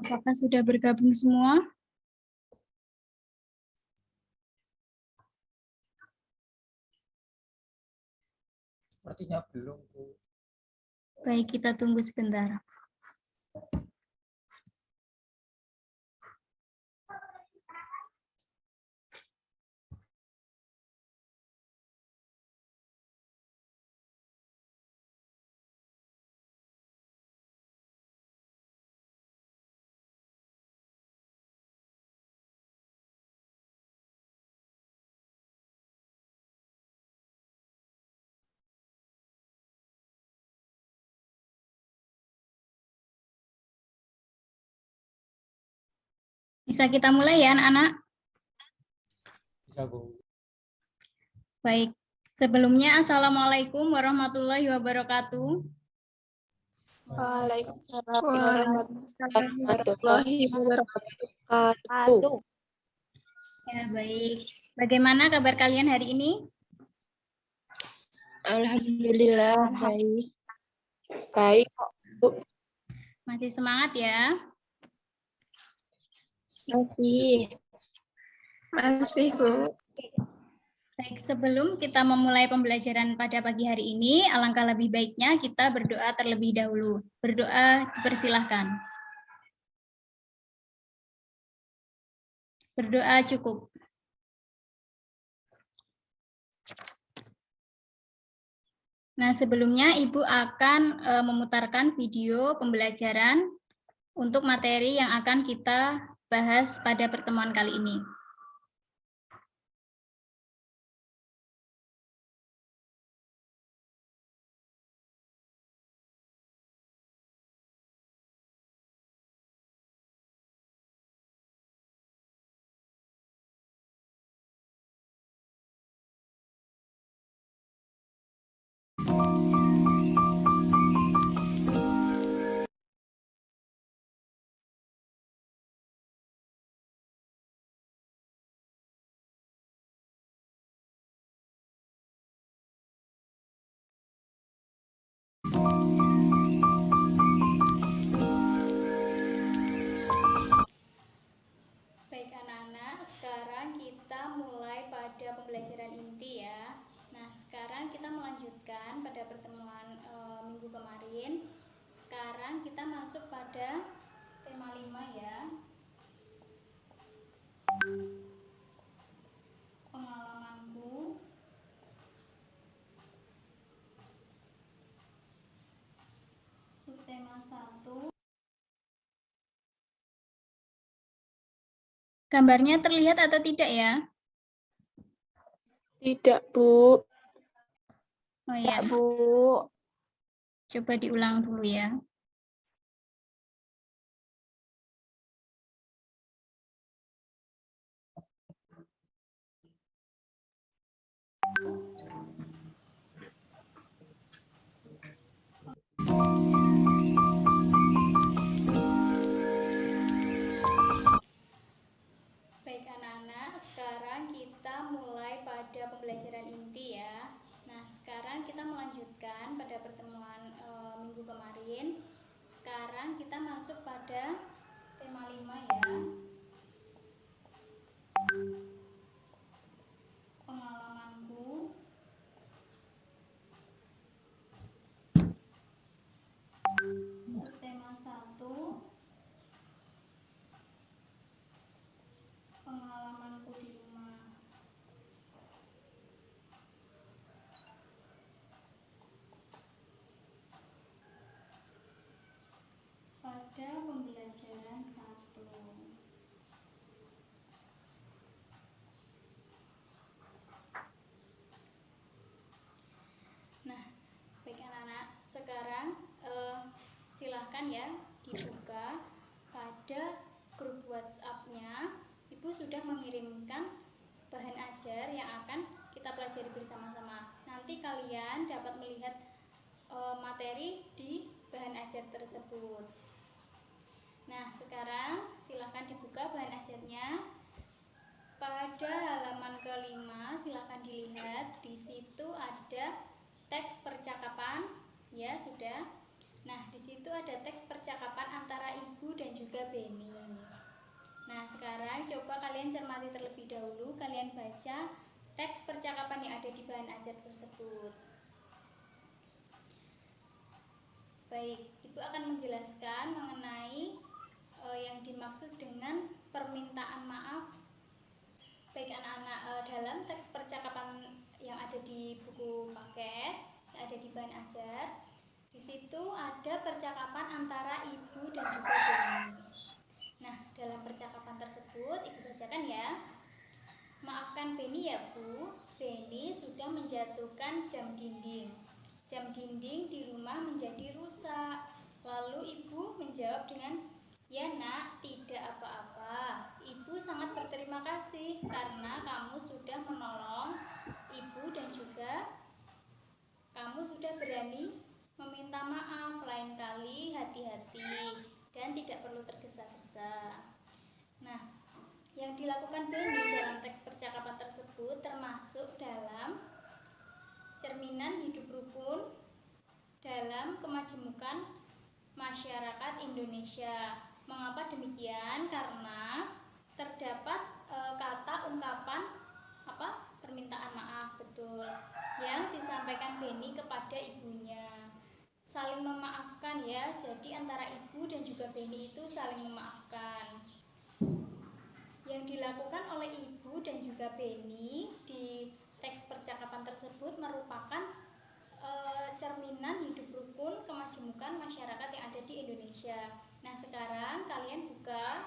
Apakah sudah bergabung semua? Sepertinya belum, Bu. Baik, kita tunggu sebentar. Bisa kita mulai ya, anak-anak? Bisa, Bu. Baik. Sebelumnya, Assalamualaikum warahmatullahi wabarakatuh. Waalaikumsalam warahmatullahi wabarakatuh. Ya, baik. Bagaimana kabar kalian hari ini? Alhamdulillah baik. Baik kok, Bu. Masih semangat ya? Masih, Bu. Baik, sebelum kita memulai pembelajaran pada pagi hari ini, alangkah lebih baiknya kita berdoa terlebih dahulu. Berdoa, dipersilahkan. Berdoa cukup. Nah, sebelumnya Ibu akan memutarkan video pembelajaran untuk materi yang akan kita bahas pada pertemuan kali ini. Baik anak-anak, sekarang kita mulai pada pembelajaran inti ya. Nah, sekarang kita melanjutkan pada pertemuan minggu kemarin. Sekarang kita masuk pada tema 5 ya. Pengalamanku. Subtema 1. Gambarnya terlihat atau tidak ya? Tidak, Bu. Oh ya, Bu. coba diulang dulu ya. Baik anak-anak, sekarang kita mulai pada pembelajaran inti ya. Nah, sekarang kita melanjutkan pada pertemuan minggu kemarin. Sekarang kita masuk pada tema 5 ya. Pengalamanku. Subtema 1. Pengalamanku di rumah. Pada pembelajaran 1. Nah, baik anak-anak, sekarang silahkan ya dibuka pada grup WhatsApp-nya. Ibu sudah mengirimkan bahan ajar yang akan kita pelajari bersama-sama. Nanti kalian dapat melihat materi di bahan ajar tersebut. Nah, sekarang silahkan dibuka bahan ajarnya. Pada halaman ke-5 silahkan dilihat. Di situ ada teks percakapan. Ya, sudah. Nah, di situ ada teks percakapan antara ibu dan juga Beni. Nah, sekarang coba kalian cermati terlebih dahulu, kalian baca teks percakapan yang ada di bahan ajar tersebut. Baik, Ibu akan menjelaskan mengenai yang dimaksud dengan permintaan maaf baik anak-anak dalam teks percakapan yang ada di buku paket, yang ada di bahan ajar. Di situ ada percakapan antara ibu dan juga Beni. Nah, dalam percakapan tersebut Ibu bacakan ya. Maafkan Beni ya Bu, Beni sudah menjatuhkan jam dinding. Jam dinding di rumah menjadi rusak. Lalu Ibu menjawab dengan, ya nak, tidak apa-apa. Ibu sangat berterima kasih karena kamu sudah menolong Ibu dan juga kamu sudah berani meminta maaf. Lain kali hati-hati dan tidak perlu tergesa-gesa. Nah, yang dilakukan Beni dalam teks percakapan tersebut termasuk dalam cerminan hidup rukun dalam kemajemukan masyarakat Indonesia. Mengapa demikian? Karena terdapat kata ungkapan permintaan maaf, betul, yang disampaikan Beni kepada ibunya. Saling memaafkan ya, jadi antara ibu dan juga Beni itu saling memaafkan. Yang dilakukan oleh ibu dan juga Beni di teks percakapan tersebut merupakan cerminan hidup rukun kemajemukan masyarakat yang ada di Indonesia. Nah, sekarang kalian buka,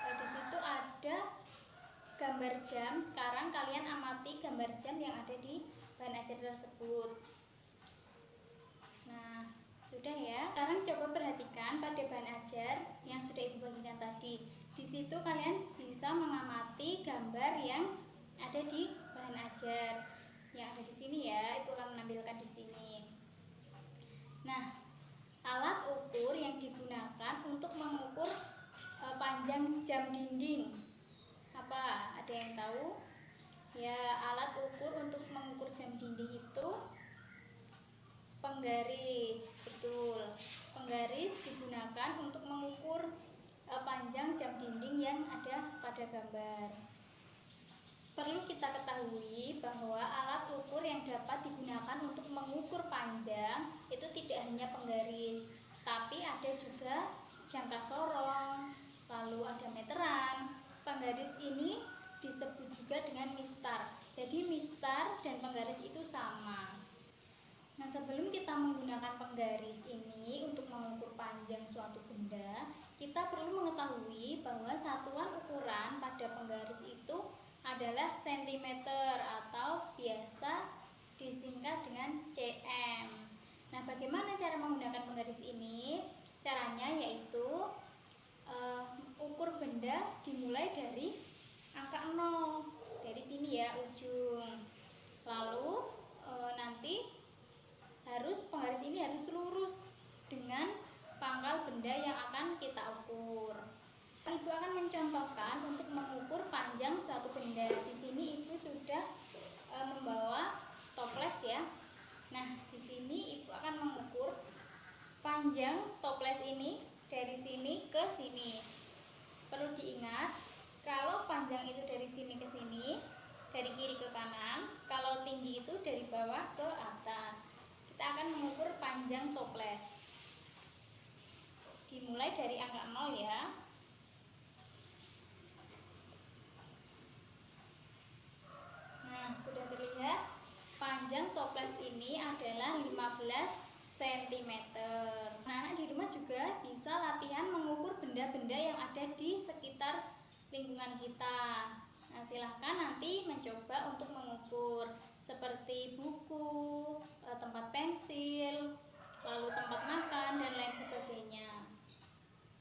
di situ ada gambar jam. Sekarang kalian amati gambar jam yang ada di bahan ajar tersebut. Nah, sudah ya. Sekarang coba perhatikan pada bahan ajar yang sudah Ibu bagikan tadi. Di situ kalian bisa mengamati gambar yang ada di bahan ajar. Yang ada di sini ya, Ibu akan menampilkan di sini. Nah, alat ukur yang digunakan untuk mengukur panjang jam dinding. Apa? Ada yang tahu? Ya, alat ukur untuk mengukur jam dinding itu penggaris, betul. Penggaris digunakan untuk mengukur panjang jam dinding yang ada pada gambar. Perlu kita ketahui bahwa alat ukur yang dapat digunakan untuk mengukur panjang itu tidak hanya penggaris, tapi ada juga jangka sorong, lalu ada meteran. Penggaris ini disebut juga dengan mistar. Jadi mistar dan penggaris itu sama. Nah, sebelum kita menggunakan penggaris ini untuk mengukur panjang suatu benda, kita perlu mengetahui bahwa satuan ukuran pada penggaris itu adalah cm atau biasa disingkat dengan cm. Nah, bagaimana cara menggunakan penggaris ini? Caranya yaitu ukur benda dimulai dari angka 0. Dari sini ya, ujung. Lalu nanti penggaris ini harus lurus dengan pangkal benda yang akan kita ukur. Ibu akan mencontohkan untuk mengukur panjang suatu benda. Di sini Ibu sudah membawa toples ya. Nah, di sini Ibu akan mengukur panjang toples ini dari sini ke sini. Perlu diingat, kalau panjang itu dari sini ke sini, dari kiri ke kanan, kalau tinggi itu dari bawah ke atas. Kita akan mengukur panjang toples. Dimulai dari angka 0 ya. Nah, sudah terlihat panjang toples ini adalah 15 cm. Nah, di rumah juga bisa latihan mengukur benda-benda yang ada di sekitar lingkungan kita. Nah, silahkan nanti mencoba untuk mengukur seperti buku, tempat pensil, lalu tempat makan, dan lain sebagainya.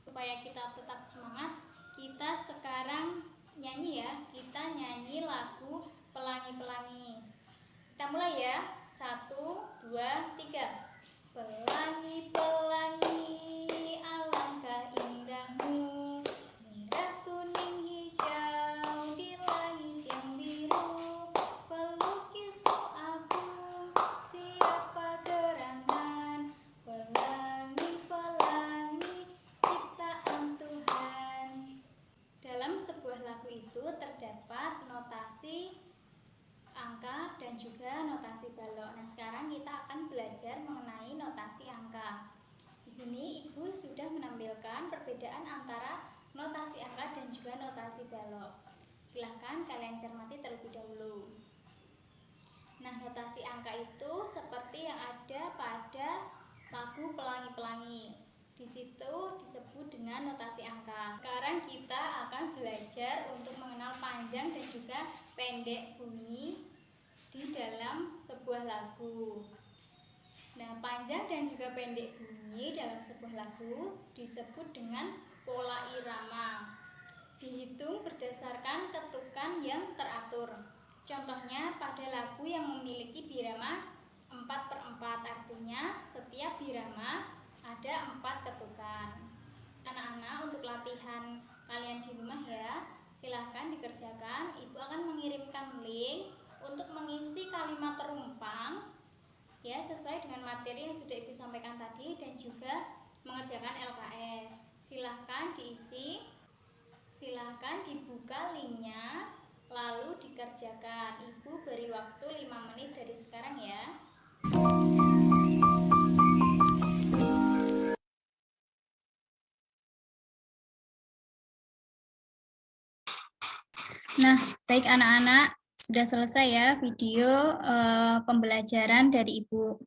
Supaya kita tetap semangat, kita sekarang nyanyi ya. Kita nyanyi lagu Pelangi-Pelangi. Kita mulai ya. 1, 2, 3. Pelangi-pelangi, alangkah indahmu, merah, kuning, hijau di langit yang biru, pelukis agung, siapa gerangan, pelangi dalam sebuah lagu itu terdapat notasi angka dan juga notasi balok. Nah, sekarang kita akan belajar mengenai notasi angka. Di sini Ibu sudah menampilkan perbedaan antara notasi angka dan juga notasi balok. Silahkan kalian cermati terlebih dahulu. Nah, notasi angka itu seperti yang ada pada lagu Pelangi-Pelangi. Di situ disebut dengan notasi angka. Sekarang kita akan belajar untuk mengenal panjang dan juga pendek bunyi di dalam sebuah lagu. Nah, panjang dan juga pendek bunyi dalam sebuah lagu disebut dengan pola irama. Dihitung berdasarkan ketukan yang teratur. Contohnya pada lagu yang memiliki birama 4/4, artinya setiap birama ada 4 ketukan. Anak-anak, untuk latihan kalian di rumah ya, silahkan dikerjakan. Ibu akan mengirimkan link untuk mengisi kalimat terumpang ya, sesuai dengan materi yang sudah Ibu sampaikan tadi dan juga mengerjakan LKS. Silahkan diisi, silahkan dibuka linknya lalu dikerjakan. Ibu beri waktu 5 menit dari sekarang ya. Nah, baik anak-anak, sudah selesai ya video pembelajaran dari Ibu.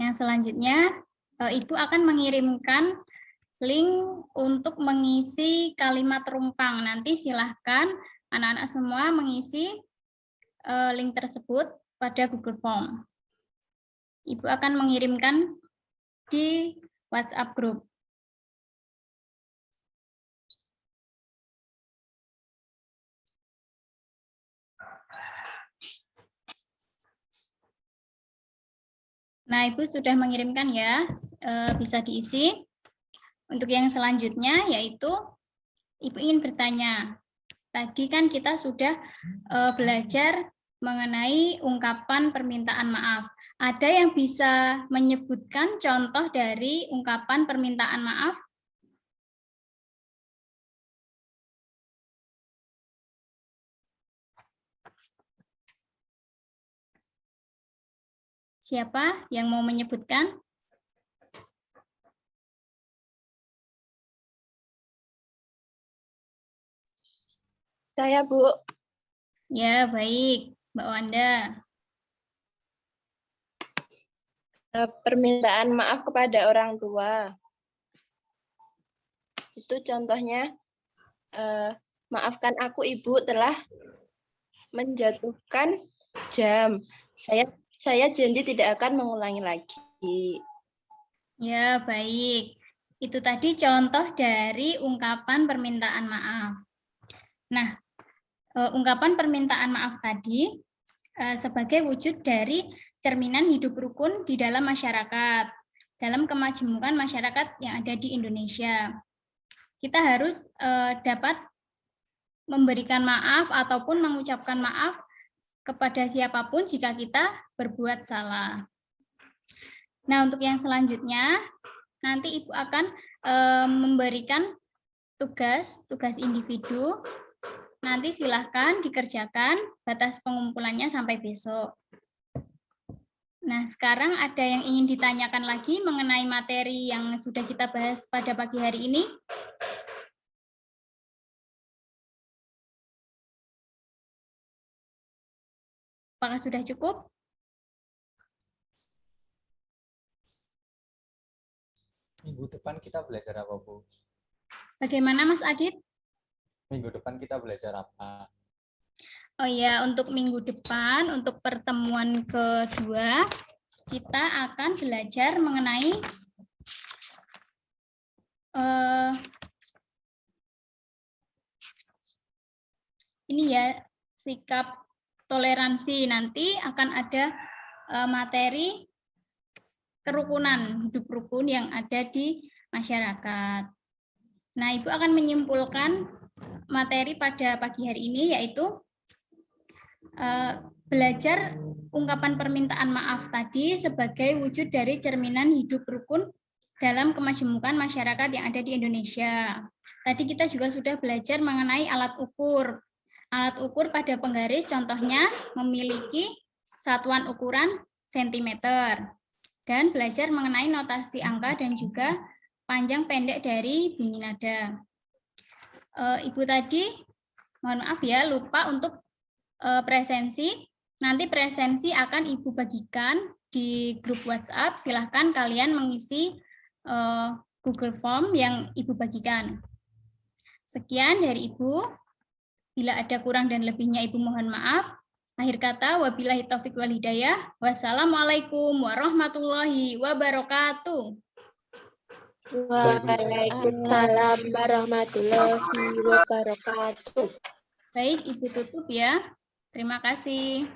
Yang selanjutnya, Ibu akan mengirimkan link untuk mengisi kalimat terumpang. Nanti silahkan anak-anak semua mengisi link tersebut pada Google Form. Ibu akan mengirimkan di WhatsApp group. Nah, Ibu sudah mengirimkan ya, bisa diisi. Untuk yang selanjutnya yaitu Ibu ingin bertanya. Tadi kan kita sudah belajar mengenai ungkapan permintaan maaf. Ada yang bisa menyebutkan contoh dari ungkapan permintaan maaf? Siapa yang mau menyebutkan? Saya, Bu. Ya, baik. Mbak Wanda. Permintaan maaf kepada orang tua. Itu contohnya, maafkan aku Ibu telah menjatuhkan jam. Saya janji tidak akan mengulangi lagi. Ya, baik. Itu tadi contoh dari ungkapan permintaan maaf. Nah, ungkapan permintaan maaf tadi sebagai wujud dari cerminan hidup rukun di dalam masyarakat, dalam kemajemukan masyarakat yang ada di Indonesia. Kita harus dapat memberikan maaf ataupun mengucapkan maaf kepada siapapun jika kita berbuat salah. Nah, untuk yang selanjutnya, nanti Ibu akan memberikan tugas individu. Nanti silahkan dikerjakan, batas pengumpulannya sampai besok. Nah, sekarang ada yang ingin ditanyakan lagi mengenai materi yang sudah kita bahas pada pagi hari ini? Apakah sudah cukup? Minggu depan kita belajar apa, Bu? Bagaimana, Mas Adit? Minggu depan kita belajar apa? Oh ya, untuk minggu depan, untuk pertemuan kedua, kita akan belajar mengenai ini ya, sikap toleransi. Nanti akan ada materi kerukunan, hidup rukun yang ada di masyarakat. Nah, Ibu akan menyimpulkan materi pada pagi hari ini, yaitu belajar ungkapan permintaan maaf tadi sebagai wujud dari cerminan hidup rukun dalam kemajemukan masyarakat yang ada di Indonesia. Tadi kita juga sudah belajar mengenai alat ukur. Alat ukur pada penggaris contohnya memiliki satuan ukuran cm. Dan belajar mengenai notasi angka dan juga panjang pendek dari bunyi nada. Ibu tadi, mohon maaf ya, lupa untuk presensi. Nanti presensi akan Ibu bagikan di grup WhatsApp. Silahkan kalian mengisi Google Form yang Ibu bagikan. Sekian dari Ibu. Bila ada kurang dan lebihnya Ibu mohon maaf. Akhir kata, wabillahi taufiq wal hidayah. Wassalamualaikum warahmatullahi wabarakatuh. Waalaikumsalam warahmatullahi wabarakatuh. Baik, Ibu tutup ya. Terima kasih.